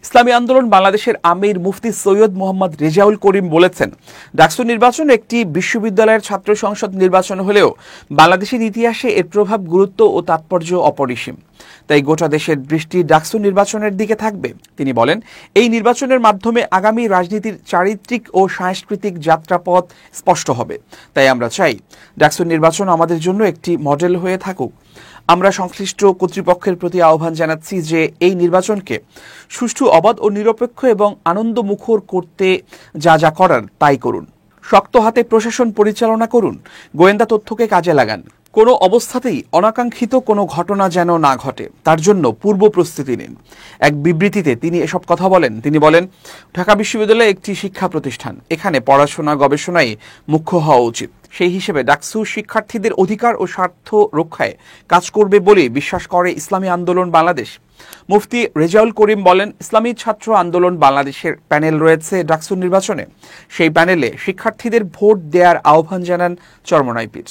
ইসলামী আন্দোলন বাংলাদেশের আমির মুফতি সৈয়দ মোহাম্মদ রেজাউল করিম বলেছেন, ডাকসু নির্বাচন একটি বিশ্ববিদ্যালয়ের ছাত্র সংসদ নির্বাচন হলেও বাংলাদেশের ইতিহাসে এর প্রভাব, গুরুত্ব ও তাৎপর্য অপরিসীম। তাই গোটা দেশের দৃষ্টি ডাকসু নির্বাচনের দিকে থাকবে। তিনি বলেন, এই নির্বাচনের মাধ্যমে আগামী রাজনীতির চারিত্রিক ও সাংস্কৃতিক যাত্রাপথ স্পষ্ট হবে। তাই আমরা চাই ডাকসু নির্বাচন আমাদের জন্য একটি মডেল হয়ে থাকুক। আমরা সংশ্লিষ্ট কর্তৃপক্ষের প্রতি আহ্বান জানাচ্ছি যে এই নির্বাচনকে সুষ্ঠু, অবাধ ও নিরপেক্ষ এবং আনন্দমুখর করতে যা যা করার তাই করুন। শক্ত হাতে প্রশাসন পরিচালনা করুন, গোয়েন্দা তথ্যকে কাজে লাগান। কোনো অবস্থাতেই অনাকাঙ্ক্ষিত কোনো ঘটনা যেন না ঘটে, তার জন্য পূর্ব প্রস্তুতি নিন। এক বিবৃতিতে তিনি এসব কথা বলেন। তিনি বলেন, ঢাকা বিশ্ববিদ্যালয় একটি শিক্ষা প্রতিষ্ঠান, এখানে পড়াশোনা, গবেষণাই মুখ্য হওয়া উচিত। সেই হিসেবে ডাকসু শিক্ষার্থীদের অধিকার ও স্বার্থ রক্ষায় কাজ করবে বলে বিশ্বাস করে ইসলামী আন্দোলন বাংলাদেশ। মুফতি রেজাউল করিম বলেন, ইসলামী ছাত্র আন্দোলন বাংলাদেশের প্যানেল রয়েছে ডাকসু নির্বাচনে। সেই প্যানেলে শিক্ষার্থীদের ভোট দেওয়ার আহ্বান জানান চরমোনাই পীর।